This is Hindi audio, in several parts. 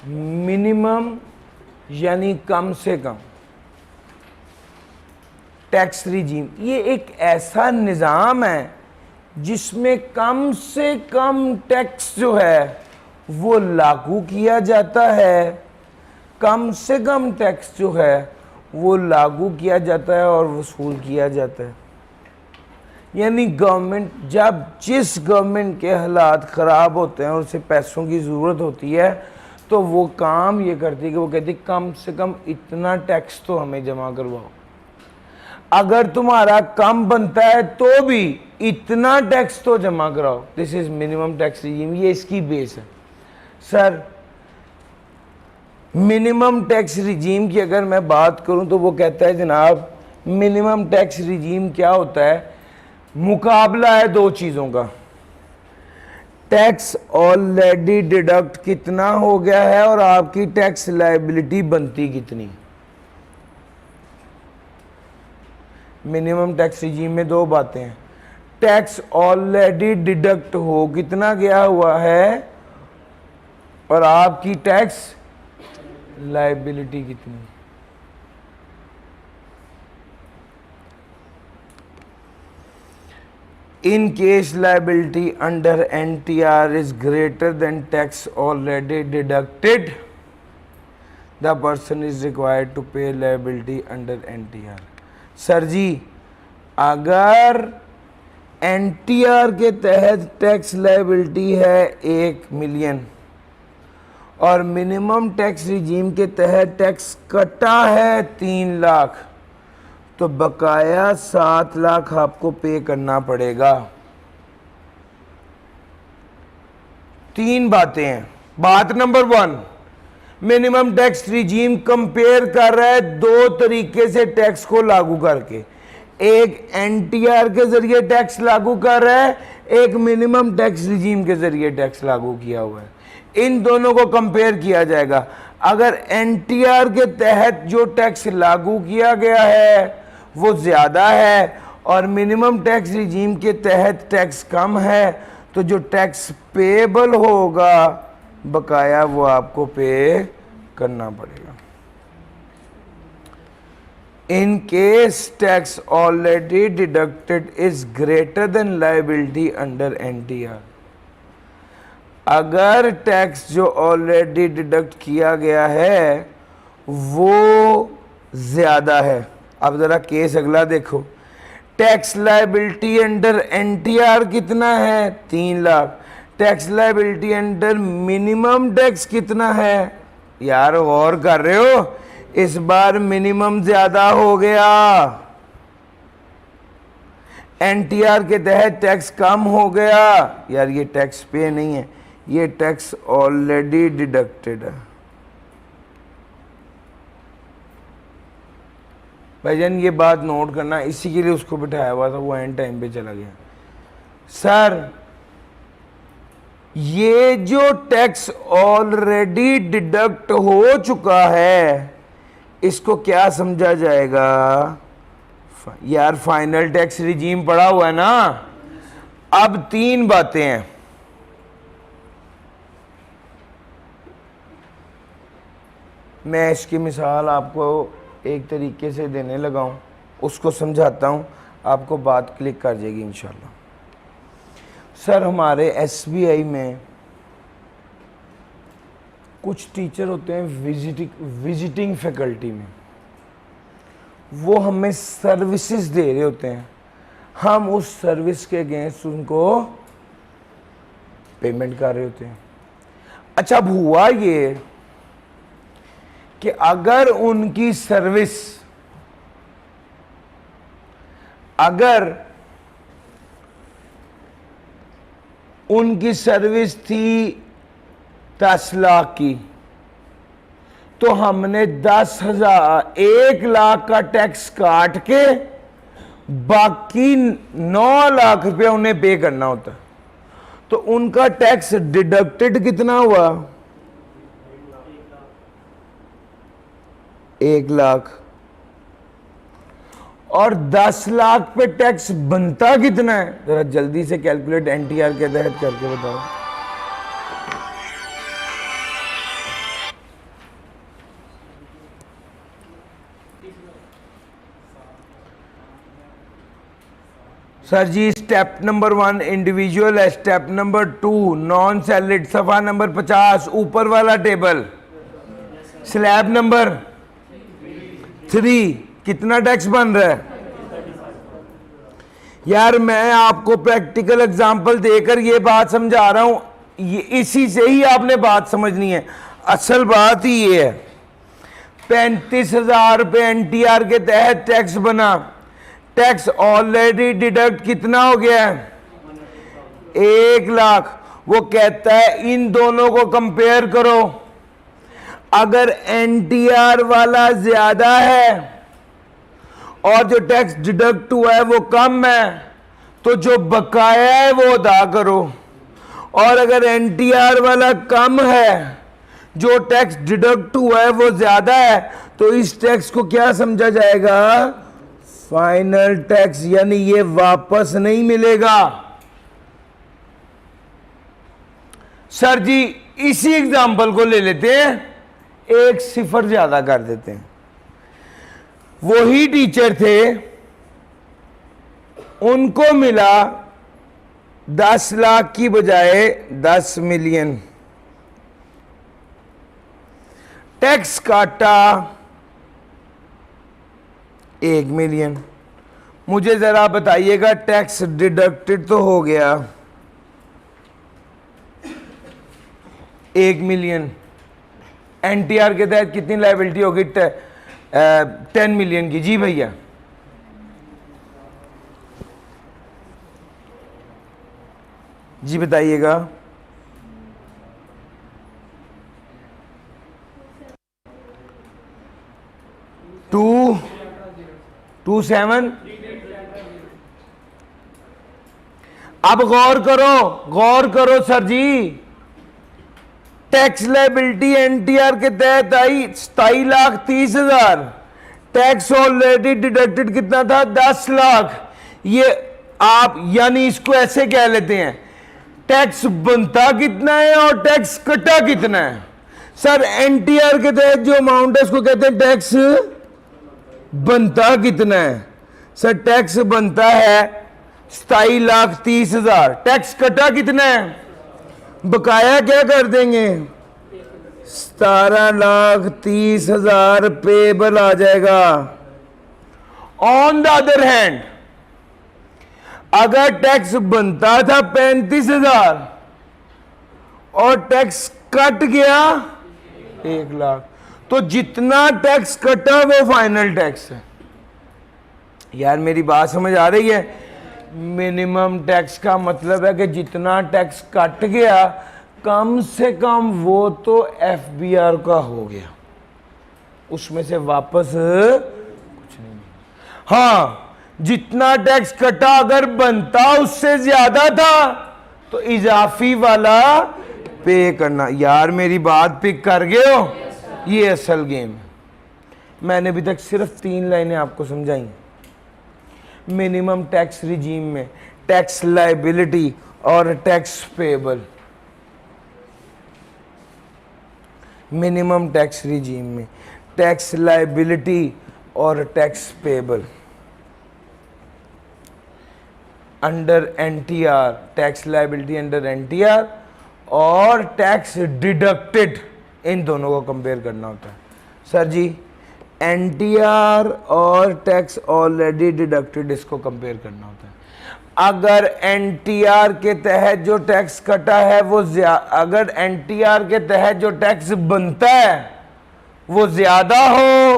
मिनिमम यानी कम से कम टैक्स रिजीम, ये एक ऐसा निज़ाम है जिसमें कम से कम टैक्स जो है वो लागू किया जाता है, कम से कम टैक्स जो है वो लागू किया जाता है और वसूल किया जाता है। यानी गवर्नमेंट जब जिस गवर्नमेंट के हालात ख़राब होते हैं और उसे पैसों की ज़रूरत होती है तो वो काम ये करती है कि वो कहती है कम से कम इतना टैक्स तो हमें जमा करवाओ। अगर तुम्हारा कम बनता है तो भी इतना टैक्स तो जमा कराओ। This is minimum tax regime, ये इसकी बेस है। सर मिनिमम टैक्स रिजीम की अगर मैं बात करूं तो वो कहता है जनाब मिनिमम टैक्स रिजीम क्या होता है, मुकाबला है दो चीज़ों का, टैक्स ऑलरेडी डिडक्ट कितना हो गया है और आपकी टैक्स लायबिलिटी बनती कितनी। मिनिमम टैक्स रिजीम में दो बातें हैं, टैक्स ऑलरेडी डिडक्ट हो कितना गया हुआ है और आपकी टैक्स लायबिलिटी कितनी। In case liability under NTR is greater than tax already deducted, the person is required to pay liability under NTR. Sir ji अगर NTR के तहत टैक्स लायबिलिटी है 1 मिलियन और मिनिमम टैक्स रिजीम के तहत टैक्स कटा है 3 लाख, तो बकाया 7 लाख आपको पे करना पड़ेगा। 3 बातें हैं। बात number 1, minimum tax regime compare कर रहा है 2 तरीके से टैक्स को लागू करके, एक एनटीआर के जरिए टैक्स लागू कर रहा है, एक मिनिमम टैक्स रिजीम के जरिए टैक्स लागू किया हुआ है। इन दोनों को कंपेयर किया जाएगा। अगर एनटीआर के तहत जो टैक्स लागू किया गया है वो ज़्यादा है और मिनिमम टैक्स रिजीम के तहत टैक्स कम है, तो जो टैक्स पेएबल होगा बकाया वो आपको पे करना पड़ेगा। In case tax already deducted is greater than liability under NTR, अगर टैक्स जो ऑलरेडी डिडक्ट किया गया है वो ज़्यादा है। अब ज़रा केस अगला देखो, टैक्स लायबिलिटी अंडर एनटीआर कितना है 3 lakh, tax liability under minimum tax कितना है। यार गौर कर रहे हो, इस बार मिनिमम ज़्यादा हो गया, एनटीआर के तहत टैक्स कम हो गया। यार ये टैक्स पे नहीं है, ये टैक्स ऑलरेडी डिडक्टेड है। भाईजान ये बात नोट करना, इसी के लिए उसको बिठाया हुआ था, वो एंड टाइम पे चला गया। सर ये जो टैक्स ऑलरेडी डिडक्ट हो चुका है इसको क्या समझा जाएगा। यार फाइनल टैक्स रिजीम पड़ा हुआ है ना। अब 3 बातें हैं, मैं इसकी मिसाल आपको एक तरीके से देने लगा हूँ, उसको समझाता हूँ, आपको बात क्लिक कर जाएगी इंशाल्लाह। सर हमारे एसबीआई में कुछ टीचर होते हैं विजिटिंग फैकल्टी में, वो हमें सर्विसेज दे रहे होते हैं, हम उस सर्विस के अगेंस्ट उनको पेमेंट कर रहे होते हैं। अच्छा अब हुआ ये कि अगर उनकी सर्विस थी 10 लाख की, तो हमने 1 लाख का टैक्स काट के बाकी 9 लाख रुपया उन्हें पे करना होता है, तो उनका टैक्स डिडक्टेड कितना हुआ 1 लाख, और 10 लाख पे टैक्स बनता कितना है, जरा जल्दी से कैलकुलेट एनटीआर के तहत करके बताओ। सर जी स्टेप नंबर 1 इंडिविजुअल है, स्टेप नंबर 2 नॉन सैलड, सफा नंबर 50 ऊपर वाला टेबल। स्लैब नंबर 3 कितना टैक्स बन रहा है? यार मैं आपको प्रैक्टिकल एग्जांपल देकर ये बात समझा रहा हूं, ये इसी से ही आपने बात समझनी है। असल बात ही ये है, 35,000 रुपये एनटीआर के तहत टैक्स बना, टैक्स ऑलरेडी डिडक्ट कितना हो गया है? 1 लाख। वो कहता है इन दोनों को कंपेयर करो, अगर एनटीआर वाला ज्यादा है और जो टैक्स डिडक्ट हुआ है वो कम है, तो जो बकाया है वो अदा करो। और अगर एनटीआर वाला कम है, जो टैक्स डिडक्ट हुआ है वो ज्यादा है, तो इस टैक्स को क्या समझा जाएगा? फाइनल टैक्स, यानी ये वापस नहीं मिलेगा। सर जी इसी एग्जांपल को ले लेते हैं, एक सिफर ज्यादा कर देते हैं। वही टीचर थे, उनको मिला 10 लाख की बजाय 10 मिलियन, टैक्स काटा 1 मिलियन। मुझे जरा बताइएगा टैक्स डिडक्टेड तो हो गया 1 मिलियन, एनटीआर के तहत कितनी लायबिलिटी होगी? 10 मिलियन की। जी भैया जी बताइएगा। 227। अब गौर करो सर जी, टैक्स लायबिलिटी एनटीआर के तहत आई 27,30,000, टैक्स ऑलरेडी डिडक्टेड कितना था? 10 लाख। ये आप यानी इसको ऐसे कह लेते हैं, टैक्स बनता कितना है और टैक्स कटा कितना है। सर एनटीआर के तहत जो अमाउंट है उसको कहते हैं टैक्स बनता कितना है? सर टैक्स बनता है 27,30,000, टैक्स कटा कितना है? बकाया क्या कर देंगे? 17,30,000 पेबल आ जाएगा। ऑन द अदर हैंड, अगर टैक्स बनता था 35,000 और टैक्स कट गया 1 लाख, तो जितना टैक्स कटा वो फाइनल टैक्स है। यार मेरी बात समझ आ रही है? मिनिमम टैक्स का मतलब है कि जितना टैक्स कट गया कम से कम वो तो एफबीआर का हो गया, उसमें से वापस कुछ नहीं। हाँ, जितना टैक्स कटा अगर बनता उससे ज्यादा था तो इजाफी वाला पे करना। यार मेरी बात पिक कर गए हो? ये असल गेम है। मैंने अभी तक सिर्फ 3 लाइनें आपको समझाई। मिनिमम टैक्स रिजीम में टैक्स लायबिलिटी और tax payable. Minimum tax regime में टैक्स लायबिलिटी और tax payable under NTR, tax liability under NTR और टैक्स डिडक्टेड, इन दोनों को कंपेयर करना होता है। सर जी एनटीआर और टैक्स ऑलरेडी डिडक्टेड, इसको कंपेयर करना होता है। अगर एनटीआर के तहत जो टैक्स कटा है वो अगर एनटीआर के तहत जो टैक्स बनता है वो ज्यादा हो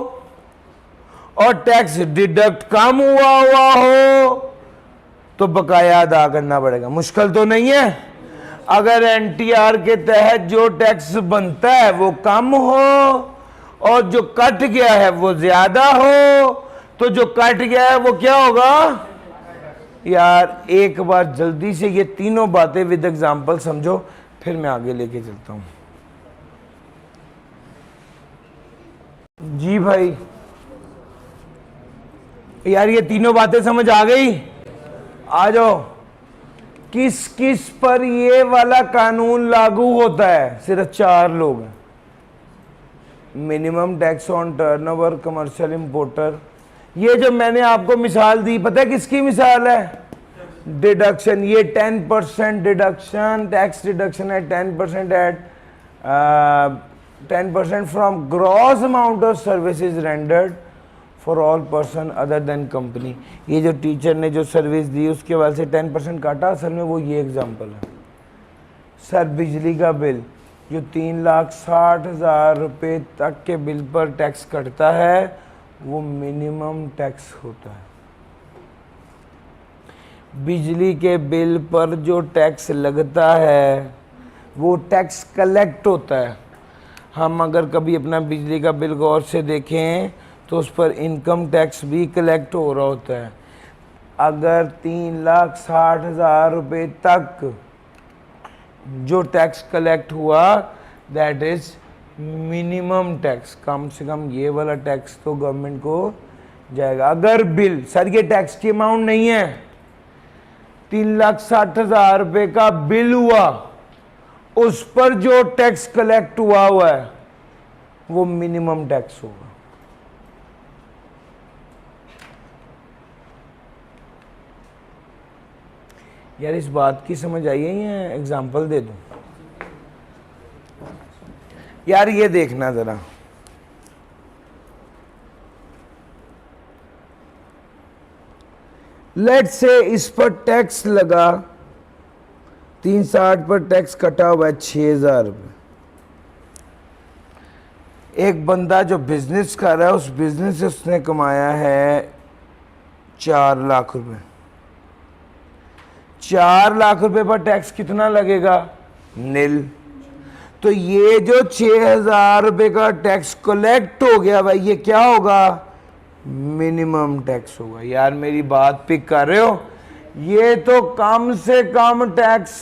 और टैक्स डिडक्ट कम हुआ हो तो बकाया अदा करना पड़ेगा। मुश्किल तो नहीं है। अगर एनटीआर के तहत जो टैक्स बनता है वो कम हो और जो कट गया है वो ज्यादा हो, तो जो कट गया है वो क्या होगा? यार एक बार जल्दी से ये तीनों बातें विद एग्जांपल समझो, फिर मैं आगे लेके चलता हूं। जी भाई यार ये तीनों बातें समझ आ गई? आ जाओ। किस किस पर ये वाला कानून लागू होता है? सिर्फ 4 लोग हैं। Minimum tax on turnover, commercial importer. ये जो मैंने आपको मिसाल दी, पता है किसकी मिसाल है? डिडक्शन, ये 10% डिडक्शन, टैक्स डिडक्शन है 10% at 10% from gross amount of services rendered for all person other than company. ये जो टीचर ने जो सर्विस दी उसके वजह से 10% काटा, असल में वो ये एग्जांपल है। सर बिजली का बिल जो 3,60,000 रुपये तक के बिल पर टैक्स कटता है वो मिनिमम टैक्स होता है। बिजली के बिल पर जो टैक्स लगता है वो टैक्स कलेक्ट होता है। हम अगर कभी अपना बिजली का बिल गौर से देखें तो उस पर इनकम टैक्स भी कलेक्ट हो रहा होता है। अगर 3,60,000 रुपये तक जो टैक्स कलेक्ट हुआ दैट इज मिनिमम टैक्स, कम से कम ये वाला टैक्स तो गवर्नमेंट को जाएगा। अगर बिल, सर ये टैक्स की अमाउंट नहीं है, 3,60,000 रुपये का बिल हुआ, उस पर जो टैक्स कलेक्ट हुआ है वो मिनिमम टैक्स होगा। यार इस बात की समझ आई है या एग्जाम्पल दे दूं? यार ये देखना जरा, लेट से इस पर टैक्स लगा 360 पर टैक्स कटा हुआ है 6,000 रुपये। एक बंदा जो बिजनेस कर रहा है उस बिजनेस से उसने कमाया है 4 लाख रुपए। 4 लाख रुपए पर टैक्स कितना लगेगा? नील। तो ये जो 6,000 रुपये का टैक्स कलेक्ट हो गया भाई, ये क्या होगा? मिनिमम टैक्स होगा। यार मेरी बात पिक कर रहे हो? ये तो कम से कम टैक्स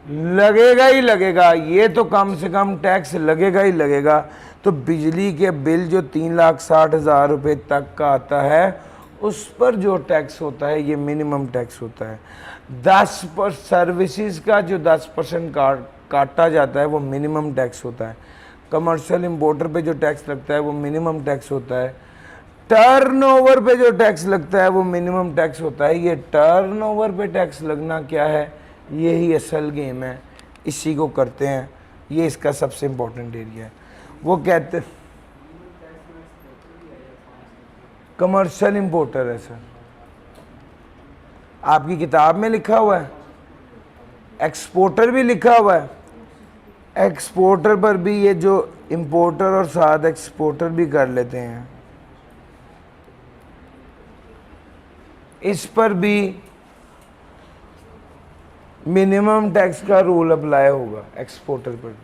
लगेगा ही लगेगा, ये तो कम से कम टैक्स लगेगा ही लगेगा। तो बिजली के बिल जो 3,60,000 रुपये तक का आता है उस पर जो टैक्स होता है ये मिनिमम टैक्स होता है। 10% सर्विसेज का जो 10% काटा जाता है वो मिनिमम टैक्स होता है। कमर्शियल इंपोर्टर पे जो टैक्स लगता है वो मिनिमम टैक्स होता है। टर्नओवर पे जो टैक्स लगता है वो मिनिमम टैक्स होता है। ये टर्नओवर पे टैक्स लगना क्या है, यही असल गेम है, इसी को करते हैं, ये इसका सबसे इम्पोर्टेंट एरिया है। वो कहते कमर्शियल इंपोर्टर है सर, आपकी किताब में लिखा हुआ है। एक्सपोर्टर भी लिखा हुआ है, एक्सपोर्टर पर भी ये जो इंपोर्टर और साथ एक्सपोर्टर भी कर लेते हैं, इस पर भी मिनिमम टैक्स का रूल अप्लाई होगा एक्सपोर्टर पर।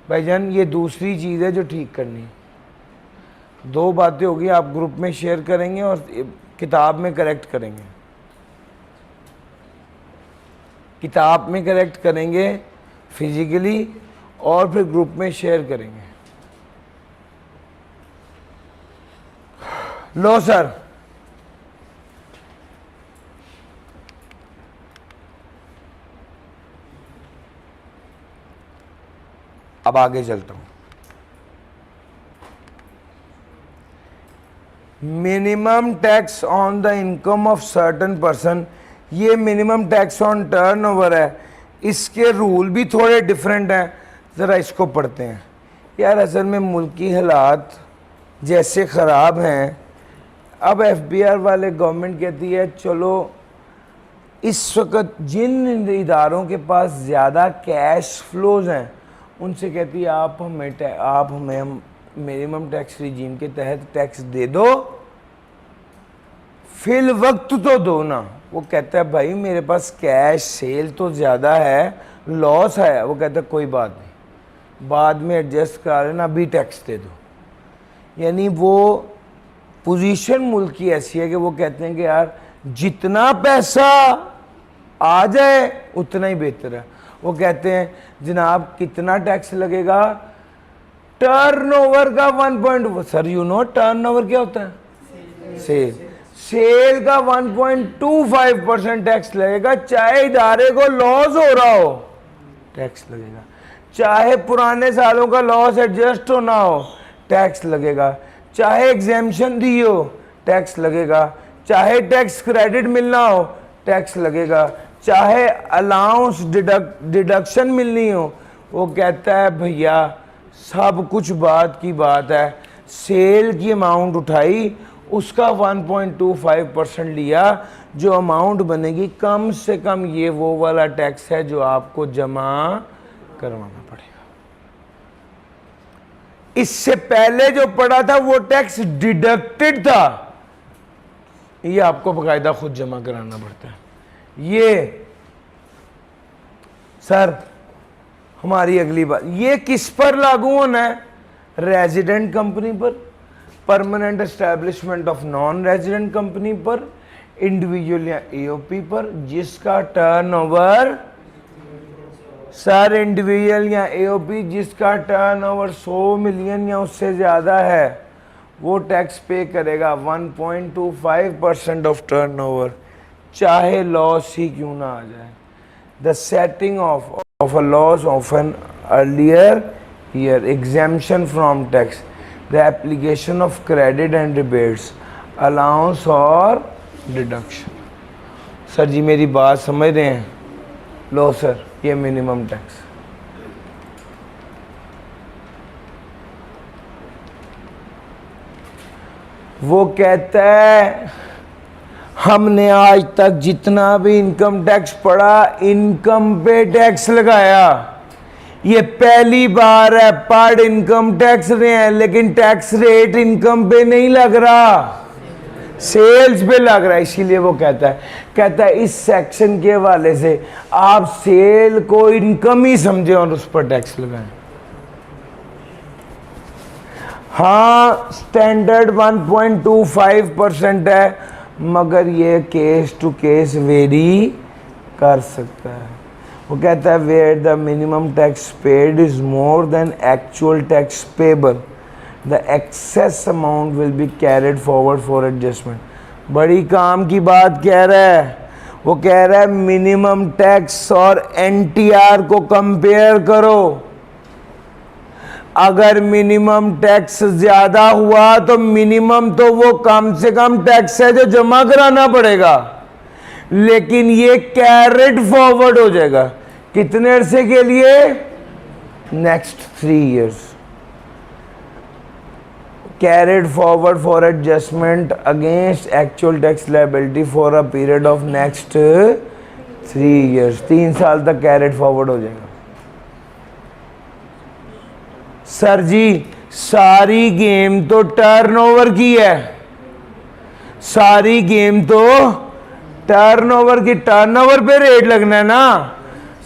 भाईजान ये दूसरी चीज़ है जो ठीक करनी है। 2 बातें होगी, आप ग्रुप में शेयर करेंगे और किताब में करेक्ट करेंगे। किताब में करेक्ट करेंगे फिजिकली और फिर ग्रुप में शेयर करेंगे। लो सर, अब आगे चलता हूं। Minimum tax on the income of certain person, ये मिनिमम टैक्स ऑन टर्नओवर है, इसके रूल भी थोड़े डिफरेंट हैं। ज़रा इसको पढ़ते हैं। यार असल में मुल्की हालात जैसे ख़राब हैं, अब एफबीआर वाले गवर्नमेंट कहती है चलो इस वक्त जिन इदारों के पास ज़्यादा कैश फ्लोज हैं उनसे कहती है आप हमें मिनिमम टैक्स रिजीम के तहत टैक्स दे दो, फिल वक्त तो दो ना। वो कहता है भाई मेरे पास कैश सेल तो ज़्यादा है, लॉस है। वो कहता है कोई बात नहीं, बाद में एडजस्ट करा लेना, अभी टैक्स दे दो। यानी वो पोजीशन मुल्क की ऐसी है कि वो कहते हैं कि यार जितना पैसा आ जाए उतना ही बेहतर है। वो कहते हैं जनाब कितना टैक्स लगेगा? टर्नओवर का 1. सर यू नो टर्नओवर क्या होता है? सेल का 1.25% टैक्स लगेगा, चाहे इदारे को लॉस हो रहा हो टैक्स लगेगा, चाहे पुराने सालों का लॉस एडजस्ट होना हो टैक्स लगेगा, चाहे एग्जेम्पशन दी हो टैक्स लगेगा, चाहे टैक्स क्रेडिट मिलना हो टैक्स लगेगा, चाहे अलाउंस डिडक्शन मिलनी हो, वो कहता है भैया सब कुछ बात की बात है, सेल की अमाउंट उठाई, उसका 1.25% लिया, जो अमाउंट बनेगी कम से कम ये वो वाला टैक्स है जो आपको जमा करवाना पड़ेगा। इससे पहले जो पड़ा था वो टैक्स डिडक्टेड था, ये आपको बकायदा खुद जमा कराना पड़ता है। ये सर हमारी अगली बात, ये किस पर लागू होना है? रेजिडेंट कंपनी पर, permanent establishment of non resident company पर, इंडिविजुअल या एओपी पर जिसका टर्नओवर, सर इंडिविजुअल या एओपी जिसका टर्नओवर 100 मिलियन या उससे ज़्यादा है वो टैक्स पे करेगा 1.25% ऑफ टर्नओवर, चाहे लॉस ही क्यों ना आ जाए। The setting of a loss of an earlier year, exemption from tax, the application of credit and rebates, allowance और डिडक्शन। सर जी मेरी बात समझ रहे हैं? लो सर ये मिनिमम टैक्स, वो कहता है हमने आज तक जितना भी इनकम टैक्स पड़ा इनकम पे टैक्स लगाया, ये पहली बार है पर इनकम टैक्स रहे हैं लेकिन टैक्स रेट इनकम पे नहीं लग रहा, सेल्स पे लग रहा है। इसीलिए वो कहता है इस सेक्शन के हवाले से आप सेल को इनकम ही समझें और उस पर टैक्स लगाएं। हाँ स्टैंडर्ड 1.25% है मगर ये केस टू केस वेरी कर सकता है। वो कहता है where the minimum tax paid is more than actual tax payable, the excess amount will be carried forward for adjustment. बड़ी काम की बात कह रहा है, वो कह रहा है मिनिमम टैक्स और एनटीआर को कंपेयर करो, अगर मिनिमम टैक्स ज्यादा हुआ तो मिनिमम तो वो कम से कम टैक्स है जो जमा कराना पड़ेगा, लेकिन ये कैरिड फॉरवर्ड हो जाएगा कितने अरसे के लिए? Next 3 years, carried forward for adjustment against actual tax liability for a period of next 3 years। 3 साल तक carried forward हो जाएगा। सर जी सारी गेम तो टर्नओवर की है, सारी गेम तो टर्नओवर की, टर्नओवर पे रेट लगना है ना।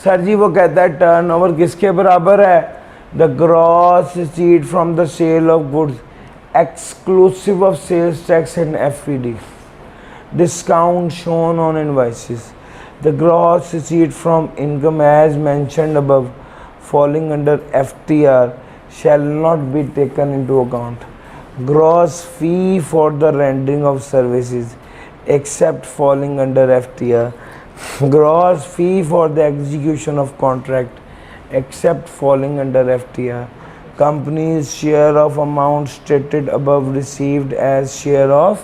सर जी वो कहता है टर्नओवर किसके बराबर है? The gross receipt from the sale of goods exclusive of sales tax and FED, discount shown on invoices, the gross receipt from income as mentioned above falling under FTR shall not be taken into account. Gross fee for the rendering of services except falling under FTR, gross fee for the execution of contract except falling under FTR, company's share of amount stated above received as share of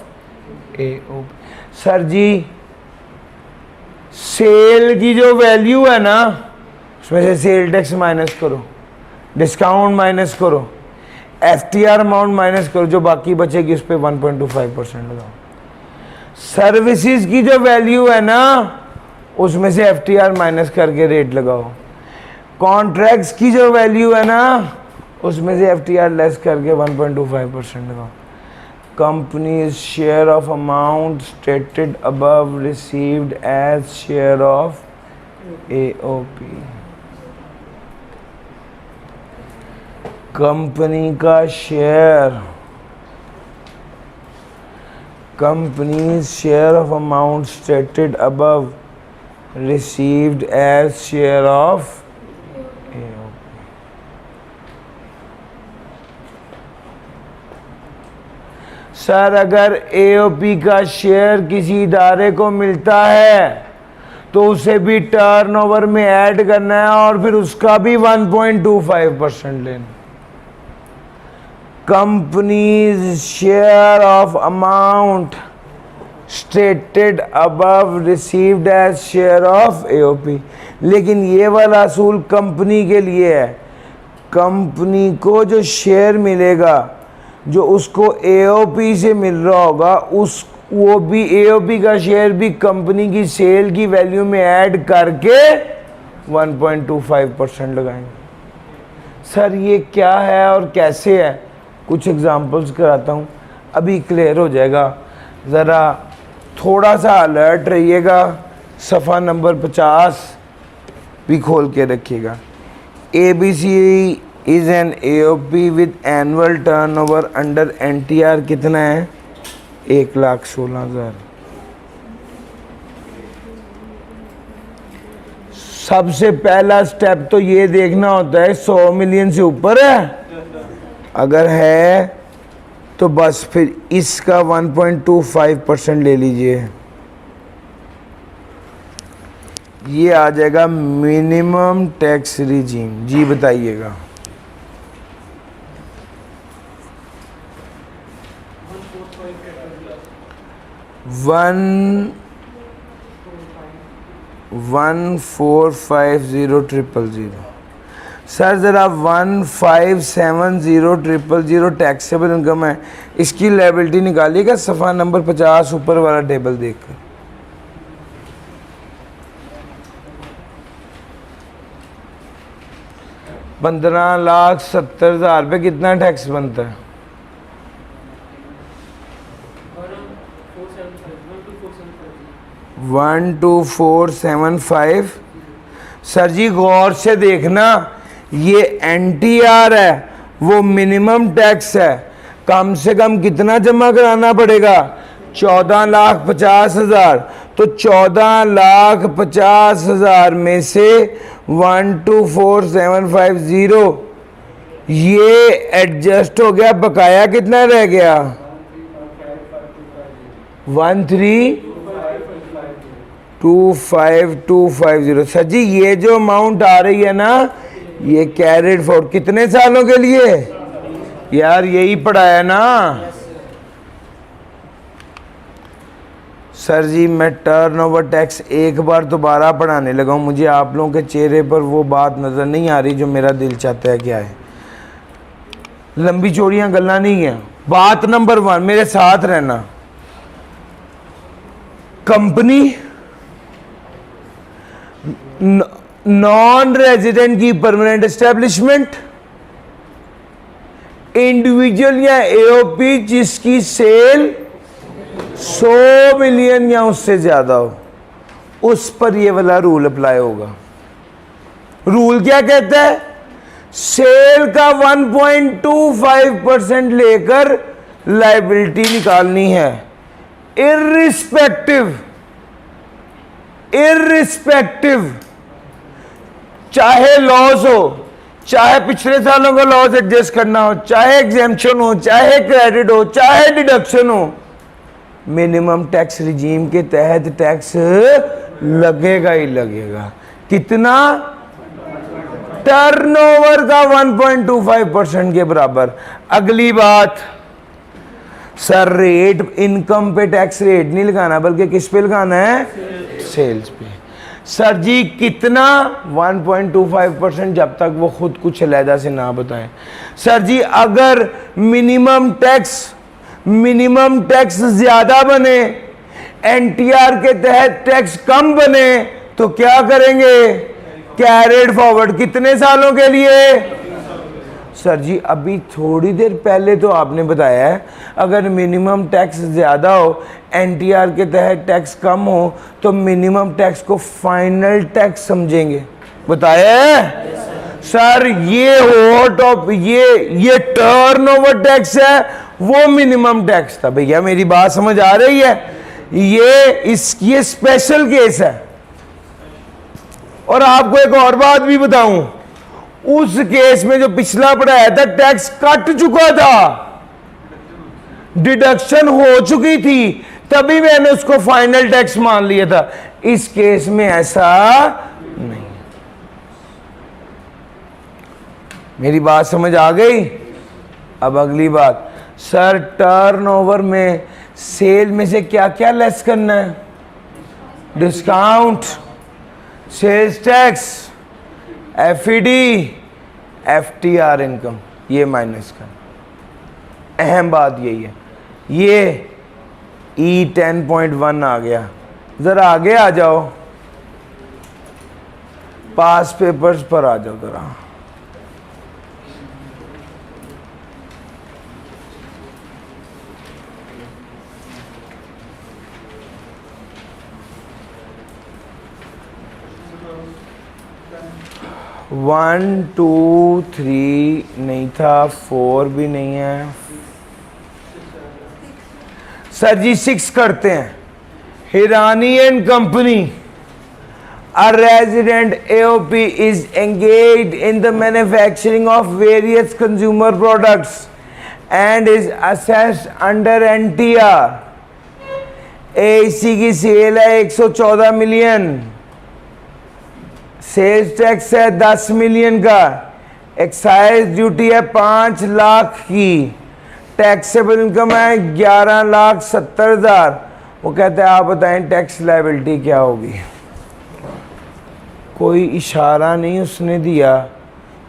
AOP। Sir ji sale की जो वैल्यू है ना उसमें से सेल टैक्स माइनस करो, डिस्काउंट माइनस करो, FTR अमाउंट माइनस करो, जो बाकी बचेगी उस पर 1.25% लगाओ। सर्विसेज की जो वैल्यू है ना उसमें से FTR माइनस करके रेट लगाओ, कॉन्ट्रैक्ट्स की जो वैल्यू है ना उसमें से FTR लेस करके 1.25% लगाओ। Companies share of amount stated above received as share of AOP, company का share, companies share of amount stated above received as share of sir अगर AOP का शेयर किसी इदारे को मिलता है तो उसे भी टर्नओवर में ऐड करना है और फिर उसका भी 1.25% लेना। Companies share of amount stated above received as share of AOP. लेकिन ये वाला असूल कंपनी के लिए है। कंपनी को जो शेयर मिलेगा, जो उसको एओपी से मिल रहा होगा, उस वो भी एओपी का शेयर भी कंपनी की सेल की वैल्यू में ऐड करके 1.25% लगाएंगे। सर ये क्या है और कैसे है, कुछ एग्जांपल्स कराता हूँ, अभी क्लियर हो जाएगा। ज़रा थोड़ा सा अलर्ट रहिएगा। सफ़ा नंबर 50 भी खोल के रखिएगा। ABC is an AOP with annual turnover under NTR कितना है? 1,16,000। सबसे पहला स्टेप तो ये देखना होता है 100 मिलियन से ऊपर है। अगर है तो बस फिर इसका 1.25% ले लीजिए। ये आ जाएगा मिनिमम टैक्स रिजीम। जी बताइएगा। वन 1,450,000। सर ज़रा 1,570,000 टैक्सेबल इनकम है, इसकी लायबिलिटी निकालिएगा। सफ़ा नंबर 50 ऊपर वाला टेबल देखकर। ₹15,70,000 पे कितना टैक्स बनता है? 12475। सर जी गौर से देखना, ये NTR है, वो मिनिमम टैक्स है। कम से कम कितना जमा कराना पड़ेगा? 14,50,000। तो 14,50,000 में से 124,750 ये एडजस्ट हो गया। बकाया कितना रह गया? 1325250। सर जी ये जो अमाउंट आ रही है ना, ये कैरिड फॉरवर्ड कितने सालों के लिए? यार यही पढ़ाया ना। सर जी मैं टर्नओवर टैक्स एक बार दोबारा पढ़ाने लगा हूँ, मुझे आप लोगों के चेहरे पर वो बात नज़र नहीं आ रही जो मेरा दिल चाहता है। क्या है, लंबी चौड़ियाँ गल्ला नहीं है। बात नंबर 1, मेरे साथ रहना। कंपनी नॉन रेजिडेंट की परमानेंट एस्टेब्लिशमेंट, इंडिविजुअल या एओपी जिसकी सेल 100 मिलियन या उससे ज्यादा हो, उस पर ये वाला रूल अप्लाई होगा। रूल क्या कहता है? सेल का 1.25% लेकर लायबिलिटी निकालनी है, इर्रिस्पेक्टिव चाहे लॉस हो, चाहे पिछले सालों का लॉस एडजस्ट करना हो, चाहे एग्जेम्पशन हो, चाहे क्रेडिट हो, चाहे डिडक्शन हो, मिनिमम टैक्स रिजीम के तहत टैक्स लगेगा ही लगेगा। कितना? टर्नओवर का 1.25% के बराबर। अगली बात, सर रेट, इनकम पे टैक्स रेट नहीं लगाना, बल्कि किस पे लगाना है? सेल्स पे। सर जी कितना? 1.25%, जब तक वो खुद कुछ अलहदा से ना बताएं। सर जी अगर मिनिमम टैक्स ज्यादा बने, NTR के तहत टैक्स कम बने, तो क्या करेंगे? Carried forward. कितने सालों के लिए? सर जी अभी थोड़ी देर पहले तो आपने बताया है अगर मिनिमम टैक्स ज़्यादा हो, NTR के तहत टैक्स कम हो, तो मिनिमम टैक्स को फाइनल टैक्स समझेंगे। बताया है? सर ये हो टॉप, ये टर्नओवर टैक्स है, वो मिनिमम टैक्स था। भैया मेरी बात समझ आ रही है? ये स्पेशल केस है। और आपको एक और बात भी बताऊं, उस केस में जो पिछला पढ़ाया था टैक्स कट चुका था, डिडक्शन हो चुकी थी, तभी मैंने उसको फाइनल टैक्स मान लिया था। इस केस में ऐसा नहीं। मेरी बात समझ आ गई? अब अगली बात, सर टर्नओवर में सेल में से क्या क्या लेस करना है? Discount, sales tax, FED, FTR income, ये माइनस करना। अहम बात यही है। ये E10.1 आ गया। ज़रा आगे आ जाओ, पास पेपर्स पर आ जाओ ज़रा। वन टू थ्री नहीं था, 4 भी नहीं है। सर जी 6 करते हैं। Hirani and company, a resident AOP is engaged in the manufacturing of various consumer products and is assessed under NTR। AEC की सेल है 114 मिलियन, सेल्स टैक्स है 10 मिलियन का, एक्साइज ड्यूटी है 5 लाख की, टैक्सेबल इनकम है 11,70,000। वो कहते हैं आप बताएं टैक्स लायबिलिटी क्या होगी? कोई इशारा नहीं उसने दिया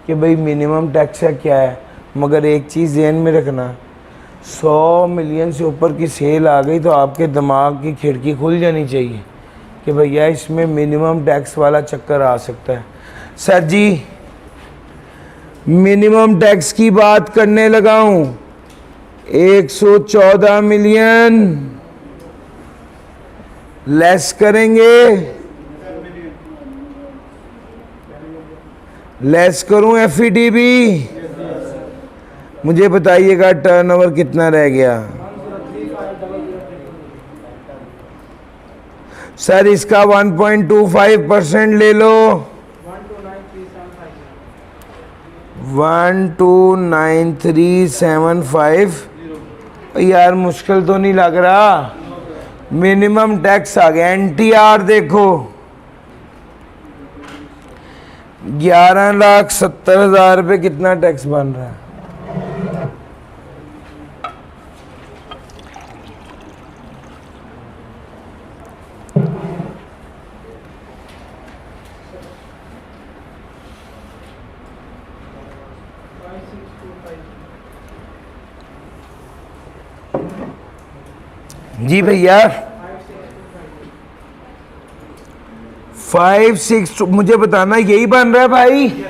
कि भाई मिनिमम टैक्स है क्या है, मगर एक चीज़ ध्यान में रखना, 100 मिलियन से ऊपर की सेल आ गई तो आपके दिमाग की खिड़की खुल जानी चाहिए कि भैया इसमें मिनिमम टैक्स वाला चक्कर आ सकता है। सर जी मिनिमम टैक्स की बात करने लगा हूँ, 114 मिलियन लेस करेंगे, लेस करूं एफईडी भी? मुझे बताइएगा टर्नओवर कितना रह गया? सर इसका 1.25% ले लो, 129,375। यार मुश्किल तो नहीं लग रहा। मिनिमम टैक्स आ गया, एनटीआर देखो 11,70,000 रुपये कितना टैक्स बन रहा है? जी भैया 562 मुझे बताना यही बन रहा है भाई?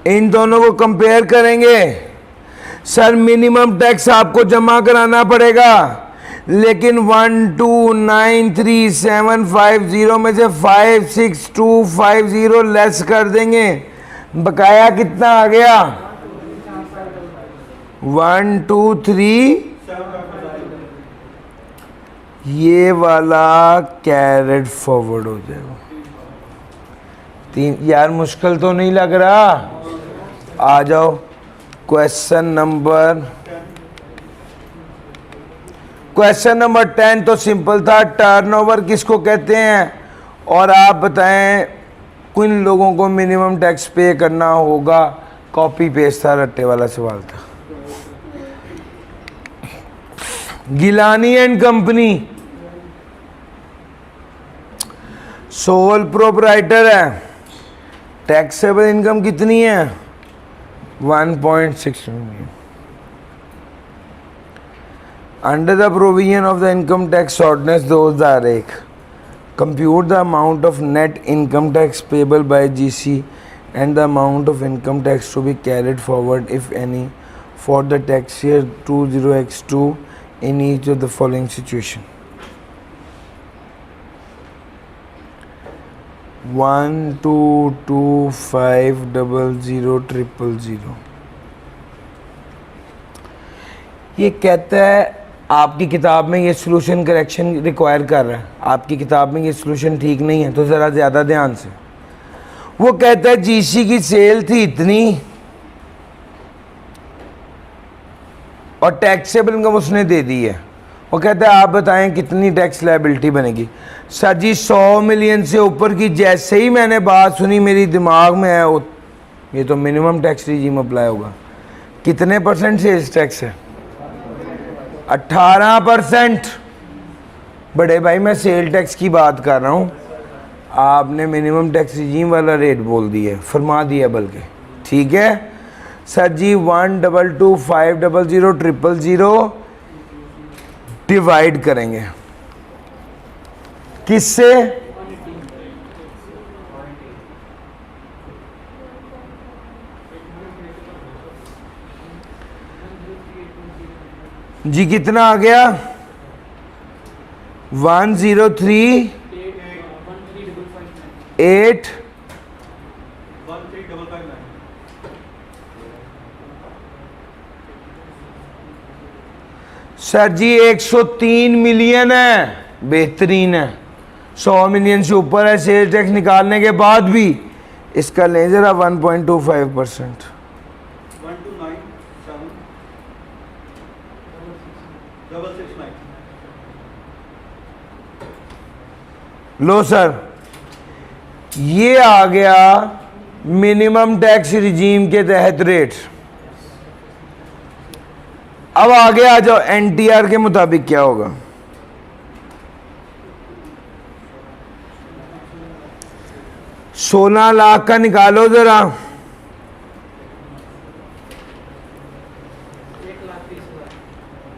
इन दोनों को कंपेयर करेंगे। सर मिनिमम टैक्स आपको जमा कराना पड़ेगा, लेकिन 129,375 में से 56250 लेस कर देंगे, बकाया कितना आ गया? 123। ये वाला कैरेट फॉरवर्ड हो जाएगा। 3। यार मुश्किल तो नहीं लग रहा? आ जाओ क्वेश्चन नंबर 10 तो सिंपल था, टर्नओवर किसको कहते हैं? और आप बताएं किन लोगों को मिनिमम टैक्स पे करना होगा? कॉपी पेस्ट था, रट्टे वाला सवाल था। Gilani and company sole proprietor है, टैक्सेबल इनकम कितनी है? 1.6 million. Under the provision of the income tax ordinance 2001 compute the amount of net income tax payable by GC and the amount of income tax to be carried forward if any for the tax year 20x2 in each of the following situation. 122500000। ये कहता है आपकी किताब में ये सॉल्यूशन करेक्शन रिक्वायर कर रहा है, आपकी किताब में ये सॉल्यूशन ठीक नहीं है, तो ज़रा ज़्यादा ध्यान से। वो कहता है जीसी की सेल थी इतनी और टैक्सेबल इनकम उसने दे दी है। वो कहता है आप बताएं कितनी टैक्स लायबिलिटी बनेगी? सर जी 100 मिलियन से ऊपर की जैसे ही मैंने बात सुनी मेरी दिमाग में है ये तो मिनिमम टैक्स रिजीम अप्लाई होगा। कितने % सेल्स टैक्स है? 18%। बड़े भाई मैं सेल टैक्स की बात कर रहा हूँ, आपने मिनिमम टैक्स रिजीम वाला रेट बोल दिया, फरमा दिया बल्कि। ठीक है सर जी, 122500000 डिवाइड करेंगे किससे? जी कितना आ गया? 103,8 सर जी 103 मिलियन है, बेहतरीन है। 100 मिलियन से ऊपर है सेल टैक्स निकालने के बाद भी। इसका लें जरा 1.25%। लो सर, ये आ गया मिनिमम टैक्स रिजीम के तहत रेट। अब आगे आ जाओ, एनटीआर के मुताबिक क्या होगा। सोलह लाख का निकालो जरा।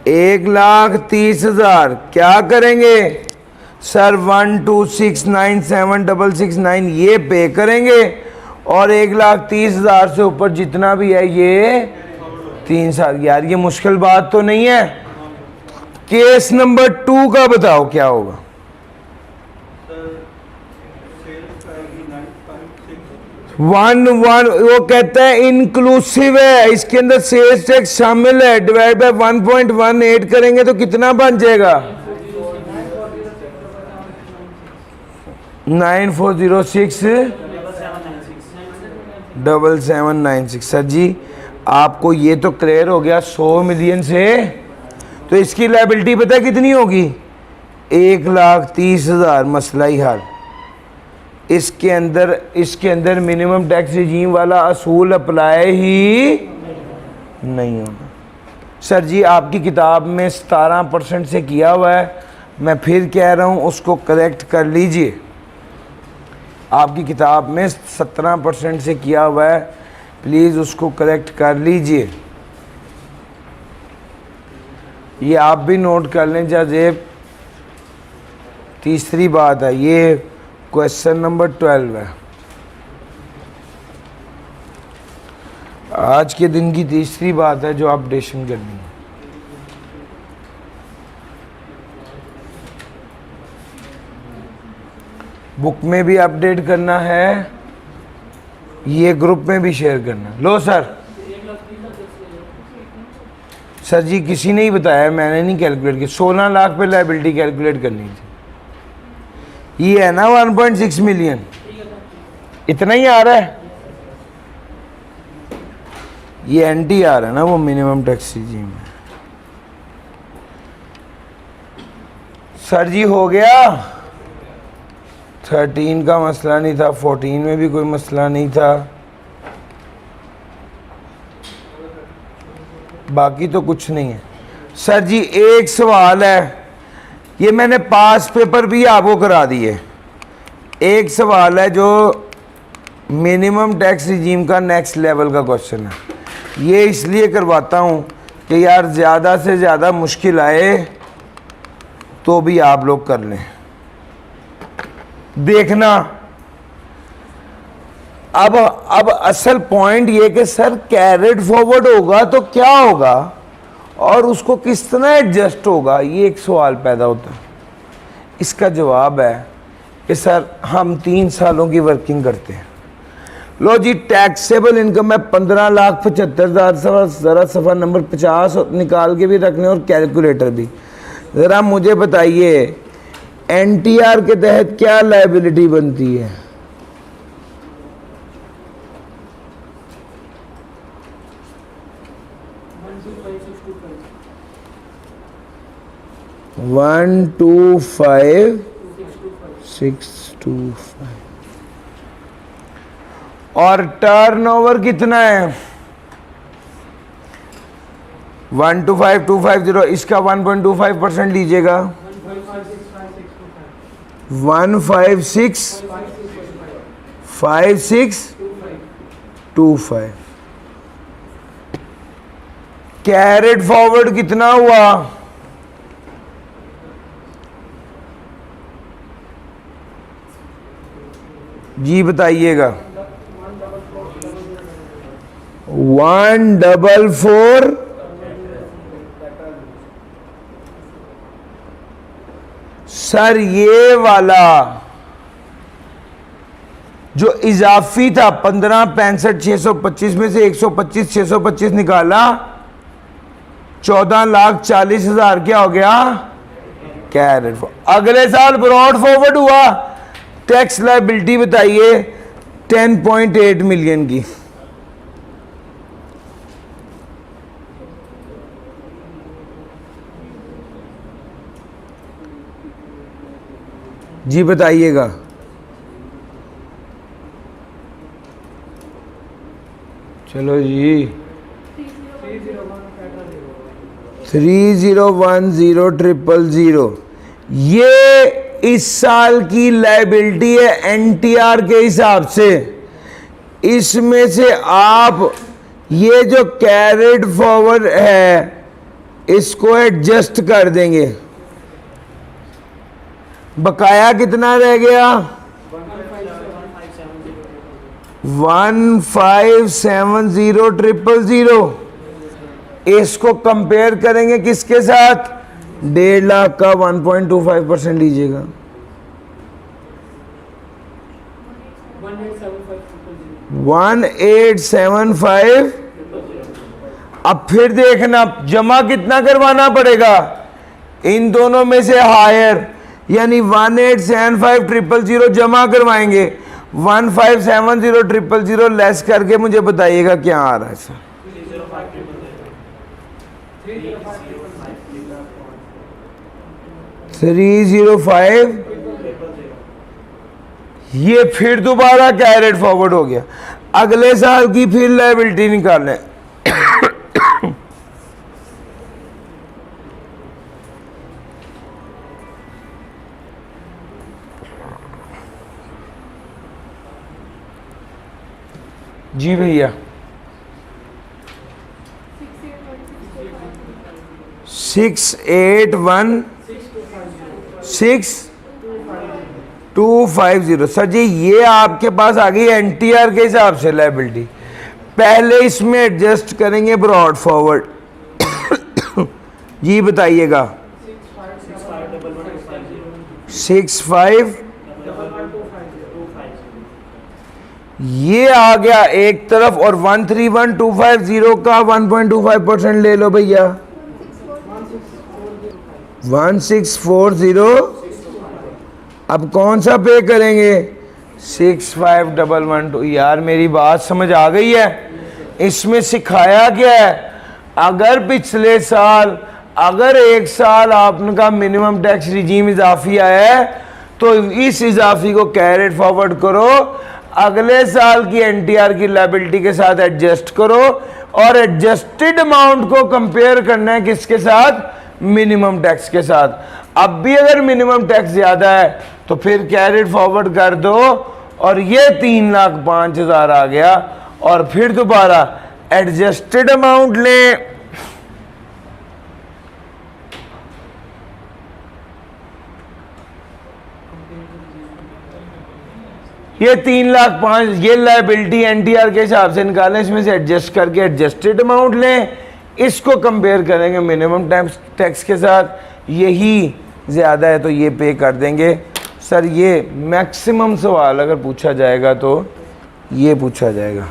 1,30,000 क्या करेंगे सर? 126976669 ये पे करेंगे, और 1,30,000 से ऊपर जितना भी है ये 3 साल। यार ये मुश्किल बात तो नहीं है। केस नंबर 2 का बताओ क्या होगा? वो कहता है इंक्लूसिव है, इसके अंदर सेल्स टैक्स शामिल है, डिवाइड बाय 1.18 करेंगे तो कितना बन जाएगा? 94067796। सर जी आपको ये तो क्लियर हो गया 100 मिलियन से, तो इसकी लायबिलिटी पता है कितनी होगी? 1,30,000। मसला ही हल। इसके अंदर मिनिमम टैक्स रिजीम वाला असूल अप्लाई ही नहीं होगा। सर जी आपकी किताब में 17% से किया हुआ है, मैं फिर कह रहा हूँ उसको करेक्ट कर लीजिए। आपकी किताब में 17% से किया हुआ है, प्लीज़ उसको करेक्ट कर लीजिए। ये आप भी नोट कर लें जाजेब। तीसरी बात है, ये क्वेश्चन नंबर 12 है, आज के दिन की तीसरी बात है जो अपडेशन करनी है। बुक में भी अपडेट करना है, ये ग्रुप में भी शेयर करना है। लो सर जी किसी ने ही बताया, मैंने नहीं कैलकुलेट किया। 16 लाख पे लायबिलिटी कैलकुलेट करनी थी। ये है ना 1.6 मिलियन, इतना ही आ रहा है। ये एनटीआर है ना, वो मिनिमम टैक्स रिजीम है। सर जी हो गया। 13 का मसला नहीं था, 14 में भी कोई मसला नहीं था, बाकी तो कुछ नहीं है। सर जी एक सवाल है, ये मैंने पास पेपर भी आपको करा दिए। एक सवाल है जो मिनिमम टैक्स रिजीम का नेक्स्ट लेवल का क्वेश्चन है। ये इसलिए करवाता हूँ कि यार ज़्यादा से ज़्यादा मुश्किल आए तो भी आप लोग कर लें। देखना अब असल पॉइंट ये कि सर कैरेट फॉरवर्ड होगा तो क्या होगा और उसको किस तरह एडजस्ट होगा, ये एक सवाल पैदा होता है। इसका जवाब है कि सर हम 3 सालों की वर्किंग करते हैं। लो जी टैक्सेबल इनकम है 15,75,000। ज़रा सफ़ा नंबर 50 निकाल के भी रखने और कैलकुलेटर भी। ज़रा मुझे बताइए एनटीआर के तहत क्या लायबिलिटी बनती है? वन टू 5,625 और टर्नओवर कितना है? 125,250, इसका 1.25% लीजिएगा। 156,5625 कैरेट फॉरवर्ड कितना हुआ? जी बताइएगा। 144 सर ये वाला जो इजाफी था 15,65,625 में से 125 625 निकाला, 14,40,000 क्या हो गया? कैरेट। अगले साल ब्रॉड फॉरवर्ड हुआ, टैक्स लायबिलिटी बताइए 10.8 मिलियन की। जी बताइएगा। चलो जी 301000, ये इस साल की लायबिलिटी है एनटीआर के हिसाब से। इसमें से आप ये जो कैरेट फॉरवर्ड है इसको एडजस्ट कर देंगे। बकाया कितना रह गया? 1570000। इसको कंपेयर करेंगे किसके साथ? 1.5 लाख का 1.25% लीजिएगा। 1875। अब फिर देखना जमा कितना करवाना पड़ेगा इन दोनों में से हायर, यानी 1875000 जमा करवाएंगे। 1570000 लेस करके मुझे बताइएगा क्या आ रहा है सर। 305। ये फिर दोबारा कैरेट फॉरवर्ड हो गया। अगले साल की फिर लायबिलिटी निकालें। जी भैया 6816250। सर जी ये आपके पास आ गई एनटीआर के हिसाब से लायबिलिटी। पहले इसमें एडजस्ट करेंगे ब्रॉड फॉरवर्ड। जी बताइएगा। 65 ये आ गया एक तरफ, और 131250 का 1.25% ले लो भैया। 1640। अब कौन सा पे करेंगे? 65,112। यार मेरी बात समझ आ गई है? इसमें सिखाया क्या है? अगर पिछले साल अगर एक साल आपका मिनिमम टैक्स रिजीम इजाफी आया है तो इस इजाफी को कैरेट फॉरवर्ड करो, अगले साल की एनटीआर की लायबिलिटी के साथ एडजस्ट करो, और एडजस्टेड अमाउंट को कंपेयर करना है किसके साथ? मिनिमम टैक्स के साथ। अब भी अगर मिनिमम टैक्स ज्यादा है तो फिर कैरेट फॉरवर्ड कर दो, और ये 3,05,000 आ गया, और फिर दोबारा एडजस्टेड अमाउंट लें। ये 3,05,000 ये लायबिलिटी एनटीआर के हिसाब से निकालें, इसमें से एडजस्ट करके एडजस्टेड अमाउंट लें, इसको कंपेयर करेंगे मिनिमम टैक्स के साथ, यही ज़्यादा है तो ये पे कर देंगे। सर ये मैक्सिमम सवाल अगर पूछा जाएगा तो ये पूछा जाएगा।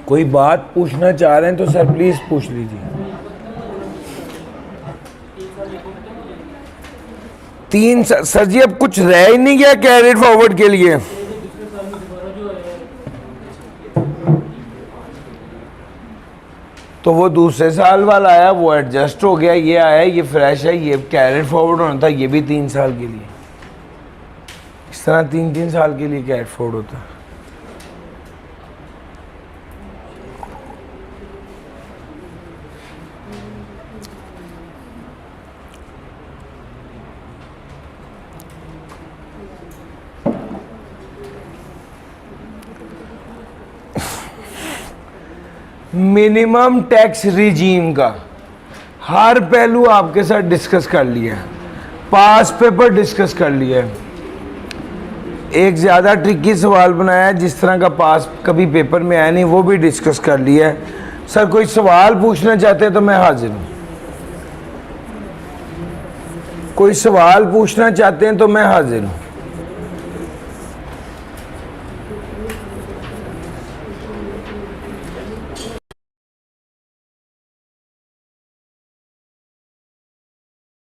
कोई बात पूछना चाह रहे हैं तो सर प्लीज पूछ लीजिए। सर जी अब कुछ रह ही नहीं गया कैरिड फॉरवर्ड के लिए। तो वो दूसरे साल वाला आया, वो एडजस्ट हो गया, ये आया, ये फ्रेश है, ये कैरिड फॉरवर्ड होना था, ये भी 3 साल के लिए। इस तरह 3-3 साल के लिए कैरिड फॉरवर्ड होता है। मिनिमम टैक्स रिजीम का हर पहलू आपके साथ डिस्कस कर लिया है, पास पेपर डिस्कस कर लिया है। एक ज़्यादा ट्रिकी सवाल बनाया है जिस तरह का पास कभी पेपर में आया नहीं, वो भी डिस्कस कर लिया है। सर कोई सवाल पूछना चाहते हैं तो मैं हाजिर हूँ। कोई सवाल पूछना चाहते हैं तो मैं हाजिर हूँ।